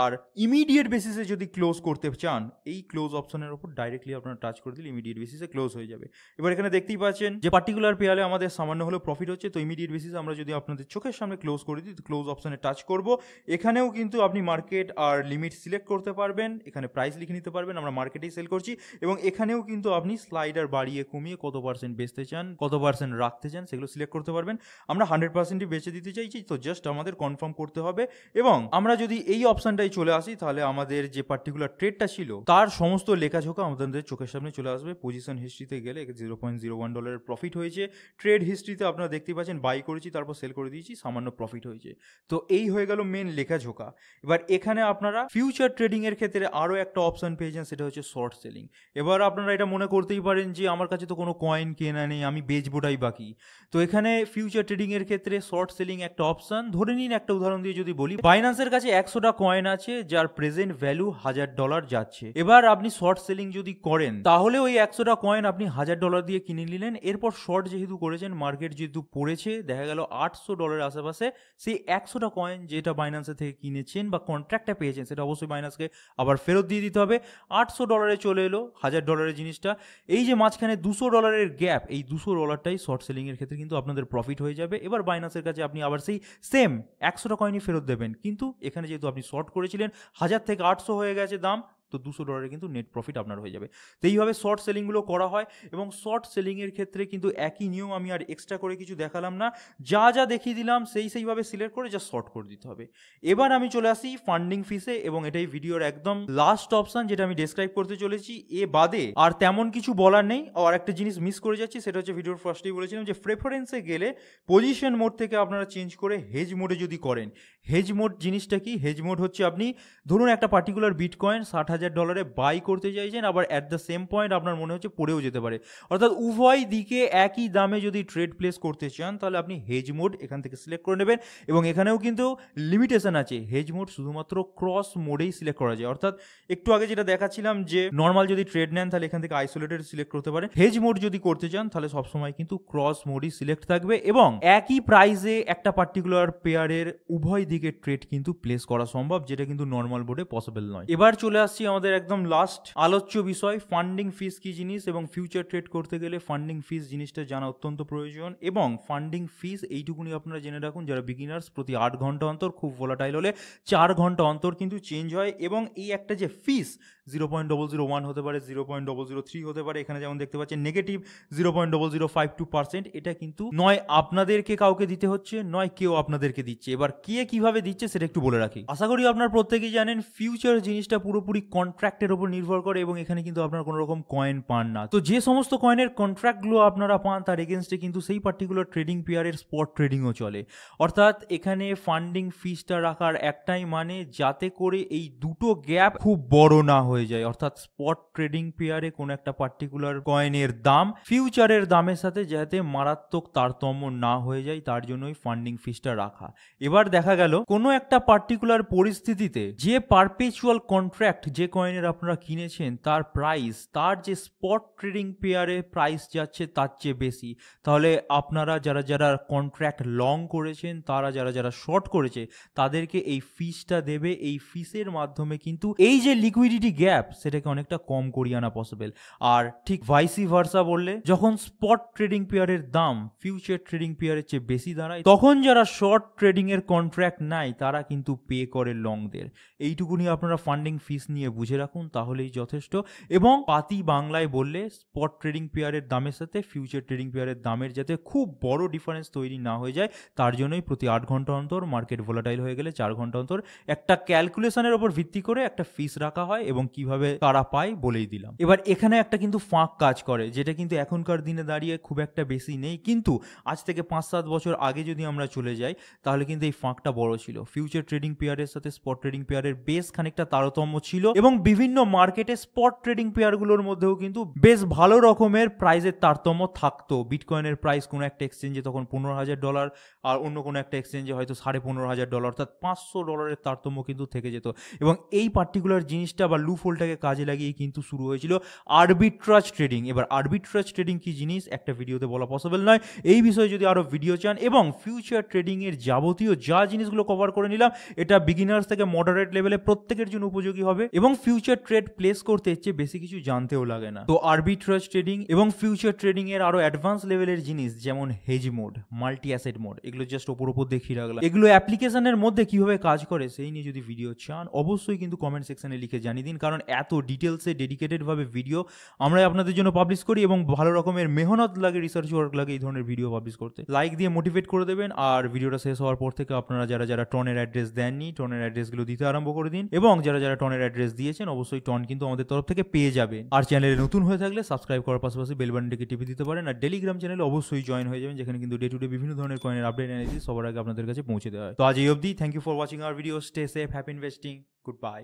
আর ইমিডিয়েট বেসিসে যদি ক্লোজ করতে চান এই ক্লোজ অপশনের উপর ডাইরেক্টলি আপনারা টাচ করে দিলে ইমিডিয়েট বেসিসে ক্লোজ হয়ে যাবে। এবার এখানে দেখতেই পাচ্ছেন যে পার্টিকুলার পেয়ারে আমাদের সামান্য হলেও প্রফিট হচ্ছে। তো ইমিডিয়েট বেসিসে আমরা যদি আপনাদের চোখের সামনে ক্লোজ করে দিই, ক্লোজ অপশনে টাচ করব, এখানেও কিন্তু আপনি মার্কেট আর লিমিট সিলেক্ট করতে পারবেন, এখানে প্রাইস লিখে নিতে পারবেন, আমরা মার্কেটেই সেল করছি, এবং এখানেও কিন্তু আপনি স্লাইডার বাড়িয়ে কমিয়ে কত পার্সেন্ট বেচতে চান, কত পার্সেন্ট রাখতে চান সেগুলো সিলেক্ট করতে পারবেন। আমরা 100%ই বেচে দিতে চাইছি, তো জাস্ট আমাদের কনফার্ম করতে হবে। এবং আমরা যদি এই অপশনটাই চলে আসি তাহলে আমাদের যে পার্টিকুলার ট্রেডটা ছিল তার সমস্ত লেখাঝোকা আমাদের চোখের সামনে চলে আসবে। পজিশন হিস্ট্রিতে গেলে $0.01 প্রফিট হয়েছে, ট্রেড হিস্ট্রিতে আপনারা দেখতে পাচ্ছেন বাই করেছি তারপর সেল করে দিয়েছি, সামান্য প্রফিট হয়েছে। তো এই হয়ে গেল মেন লেখাঝোকা। এবার এখানে আপনারা ফিউচার ট্রেডিং এর ক্ষেত্রে আরও একটা অপশন পেয়েছেন, সেটা হচ্ছে শর্ট সেলিং। এবার আপনারা এটা মনে করতেই পারেন যে আমার কাছে তো কোনো কয়েন কেনা নেই, আমি বেচবোটাই বাকি। তো এখানে ফিউচার ট্রেডিং এর ক্ষেত্রে শর্ট সেলিং একটা অপশন। ধরে নিন একটা উদাহরণ দিয়ে যদি বলি, বাইন্যান্সের কাছে 100টা কয়েন আছে যার প্রেজেন্ট ভ্যালু $1000 যাচ্ছে। এবার আপনি শর্ট সেলিং যদি করেন তাহলে ওই 100টা কয়েন আপনি $1000 দিয়ে কিনে নিলেন। এরপর শর্ট যেহেতু করেছেন, মার্কেট যেহেতু পড়েছে, দেখা গেল $800 আশেপাশে, সেই 100টা কয়েন যেটা বাইন্যান্সের থেকে কিনেছেন বা কন্ট্রাক্টটা পেয়েছেন সেটা অবশ্যই বাইন্যান্সকে আবার ফেরত দিয়ে দিতে হবে। $800 চলে এলো $1000 জিনিসটা। এই যে মাঝখানে $200 গ্যাপ, এই $200টাই শর্ট সেলিং এর ক্ষেত্রে কিন্তু আপনাদের প্রফিট হয়ে যাবে। এবার বাইন্যান্সের কাছে আপনি আবার সেই সেম 100টা কয়েনই ফেরত দেবেন, কিন্তু এখানে যেহেতু আপনি শর্ট করেছিলেন 1000 থেকে 800 হয়ে গেছে দাম, তো $200 কিন্তু নেট প্রফিট আপনার হয়ে যাবে। তো এইভাবে শর্ট সেলিংগুলো করা হয়, এবং শর্ট সেলিংয়ের ক্ষেত্রে কিন্তু একই নিয়ম, আমি আর এক্সট্রা করে কিছু দেখালাম না, যা যা দেখিয়ে দিলাম সেইভাবে সিলেক্ট করে জাস্ট শর্ট করে দিতে হবে। এবার আমি চলে আসি ফান্ডিং ফিসে, এবং এটাই ভিডিওর একদম লাস্ট অপশন যেটা আমি ডেসক্রাইব করতে চলেছি। এ বাদে আর তেমন কিছু বলার নেই। আর একটা জিনিস মিস করে যাচ্ছি, সেটা হচ্ছে ভিডিওর ফার্স্টেই বলেছিলাম যে প্রেফারেন্সে গেলে পজিশন মোড থেকে আপনারা চেঞ্জ করে হেজ মোডে যদি করেন। হেজ মোড জিনিসটা কি? হেজ মোড হচ্ছে আপনি ধরুন একটা পার্টিকুলার বিটকয়েন 60,000 $15,000 বাই করতে চাইছেন, আবার অ্যাট দ্য সেম পয়েন্ট আপনার মনে হচ্ছে পড়েও যেতে পারে। অর্থাৎ উভয় দিকে একই দামে যদি ট্রেড প্লেস করতে চান তাহলে আপনি হেজ মোড এখান থেকে সিলেক্ট করে নেবেন। এবং এখানেও কিন্তু লিমিটেশন আছে, হেজ মোড শুধুমাত্র ক্রস মোডেই সিলেক্ট করা যায়। অর্থাৎ একটু আগে যেটা দেখাচ্ছিলাম যে নর্মাল যদি ট্রেড নেন তাহলে এখান থেকে আইসোলেটেড সিলেক্ট করতে পারেন, হেজ মোড যদি করতে চান তাহলে সবসময় কিন্তু ক্রস মোডই সিলেক্ট থাকবে এবং একই প্রাইসে একটা পার্টিকুলার পেয়ারের উভয় দিকে ট্রেড কিন্তু প্লেস করা সম্ভব, যেটা কিন্তু নর্মাল বোর্ডে পসিবল নয়। এবার চলে আসছি আমাদের একদম লাস্ট আলোচ্য বিষয়, ফান্ডিং ফিস কি জিনিস এবং ফিউচার ট্রেড করতে গেলে ফান্ডিং ফিস জিনিসটা জানা অত্যন্ত প্রয়োজন। এবং ফান্ডিং ফিস এইটুকুনি আপনারা জেনে রাখুন, যারা বিগিনার্স প্রতি 8 ঘন্টা অন্তর, খুব ভোলাটাইল হলে 4 ঘন্টা অন্তর কিন্তু চেঞ্জ হয়। এবং এই একটা যে ফিস 0.001 হতে পারে, 0.003 হতে পারে, এখানে যেমন দেখতে পাচ্ছেন নেগেটিভ 0.0052%, এটা কিন্তু নয় আপনাদেরকে কাউকে দিতে হচ্ছে, নয় কেউ আপনাদেরকে দিচ্ছে। এবার কে কিভাবে দিচ্ছে সেটা একটু বলে রাখি। আশা করি আপনার প্রত্যেকেই জানেন ফিউচার জিনিসটা পুরোপুরি কন্ট্রাক্টের উপর নির্ভর করে এবং এখানে কিন্তু আপনারা কোনো রকম কয়েন পান না। তো যে সমস্ত কয়েনের কন্ট্রাক্টগুলো আপনারা পান তার এগেনস্টে কিন্তু সেই পার্টিকুলার ট্রেডিং পেয়ারের স্পট ট্রেডিংও চলে। অর্থাৎ এখানে ফান্ডিং ফিসটা রাখার একটাই মানে, যাতে করে এই দুটো গ্যাপ খুব বড় না হয়ে যায়। অর্থাৎ স্পট ট্রেডিং পেয়ারে কোনো একটা পার্টিকুলার কয়েনের দাম ফিউচারের দামের সাথে যাতে মারাত্মক তারতম্য না হয়ে যায়, তার জন্যই ফান্ডিং ফিসটা রাখা। এবার দেখা গেল কোনো একটা পার্টিকুলার পরিস্থিতিতে যে পারপেচুয়াল কন্ট্রাক্ট যে কয়েনের আপনারা কিনেছেন তার প্রাইস তার যে স্পট ট্রেডিং পেয়ারে প্রাইস যাচ্ছে তার চেয়ে বেশি, তাহলে আপনারা যারা যারা কন্ট্রাক্ট লং করেছেন, তারা যারা যারা শর্ট করেছে, তাদেরকে এই ফিসটা দেবে। এই ফিসের মাধ্যমে কিন্তু এই যে লিকুইডিটি গ্যাপ সেটাকে অনেকটা কম করিয়ে আনা পসিবল। আর ঠিক ভাইসি ভার্সা বললে, যখন স্পট ট্রেডিং পেয়ারের দাম ফিউচার ট্রেডিং পেয়ারের চেয়ে বেশি দাঁড়ায়, তখন যারা শর্ট ট্রেডিং এর কন্ট্রাক্ট নেয় তারা কিন্তু পে করে লংদের। এইটুকুনি আপনারা ফান্ডিং ফিস নিয়ে বুঝে রাখুন, তাহলেই যথেষ্ট। এবং পাতি বাংলায় বললে, স্পট ট্রেডিং পেয়ারের দামের সাথে ফিউচার ট্রেডিং পেয়ারের দামের যাতে খুব বড় ডিফারেন্স তৈরি না হয়ে যায়, তার জন্যই প্রতি 8 ঘন্টা অন্তর, মার্কেট ভোলাটাইল হয়ে গেলে 4 ঘন্টা অন্তর, একটা ক্যালকুলেশনের উপর ভিত্তি করে একটা ফিস রাখা হয় এবং কিভাবে কারা পায় বলেই দিলাম। এবার এখানে একটা কিন্তু ফাঁক কাজ করে, যেটা কিন্তু এখনকার দিনে দাঁড়িয়ে খুব একটা বেশি নেই, কিন্তু আজ থেকে 5-7 বছর আগে যদি আমরা চলে যাই তাহলে কিন্তু এই ফাঁকটা বড় ছিল। ফিউচার ট্রেডিং পেয়ারের সাথে স্পট ট্রেডিং পেয়ারের বেশ খানিকটা তারতম্য ছিল এবং বিভিন্ন মার্কেটে স্পট ট্রেডিং পেয়ারগুলোর মধ্যেও কিন্তু বেশ ভালো রকমের প্রাইসের তারতম্য থাকতো। বিটকয়েনের প্রাইস কোনো একটা এক্সচেঞ্জে তখন $15,000 আর অন্য কোনো একটা এক্সচেঞ্জে হয়তো $15,500, অর্থাৎ $500 তারতম্য কিন্তু থেকে যেত। এবং এই পার্টিকুলার জিনিসটা বা লুফোলটাকে কাজে লাগিয়ে কিন্তু শুরু হয়েছিল আরবিট্রাজ ট্রেডিং। এবার আরবিট্রাজ ট্রেডিং কি জিনিস একটা ভিডিওতে বলা পসিবল নয়, এই বিষয়ে যদি আরো ভিডিও চান এবং ফিউচার ট্রেডিং এর যাবতীয় যা জিনিসগুলো কভার করে নিলাম, এটা বিগিনার্স থেকে মডারেট লেভেলে প্রত্যেকের জন্য উপযোগী হবে এবং ফিউচার ট্রেড প্লেস করতে এর চেয়ে বেশি কিছু জানতেও লাগে না। তো আরবিট্রাজ ট্রেডিং এবং ফিউচার ট্রেডিং এর আরো অ্যাডভান্স লেভেলের জিনিস যেমন hedge mode, multi asset mode, এগুলো জাস্ট ওপর দেখিয়ে রাখলাম। এগুলো অ্যাপ্লিকেশনের মধ্যে কিভাবে কাজ করে সেই নিয়ে যদি ভিডিও চান অবশ্যই কিন্তু কমেন্ট সেকশনে লিখে জানিয়ে দিন, কারণ এত ডিটেলসে ডেডিকেটেড ভাবে ভিডিও আমরাই আপনাদের জন্য পাবলিশ করি এবং ভালো রকমের মেহনত লাগে, রিসার্চ ওয়ার্ক লাগে এই ধরনের ভিডিও পাবলিশ করতে। লাইক দিয়ে মোটিভেট করে দেবেন আর ভিডিওটা শেষ হওয়ার পর থেকে আপনারা যারা যারা টনের অ্যাড্রেস দেননি টনের অ্যাড্রেসগুলো দিতে আরম্ভ করে দিন এবং যারা যারা টনের অ্যাড্রেস দিয়েছেন অবশ্যই টন কিন্তু আমাদের তরফ থেকে পেয়ে যাবেন। আর চ্যানেলে নতুন হয়ে থাকলে সাবস্ক্রাইব করার পাশাপাশি বেল বাটনটিকে টিপে দিতে পারেন। আর টেলিগ্রাম চ্যানেলে অবশ্যই জয়েন হয়ে যাবেন, যেখানে কিন্তু ডে টু ডে বিভিন্ন ধরনের কয়েনের আপডেট অ্যানালিসিস সবার আগে আপনাদের কাছে পৌঁছে দেওয়া হয়। তো আজ এই অবধি, thank you for watching our video, stay safe, happy investing, good by.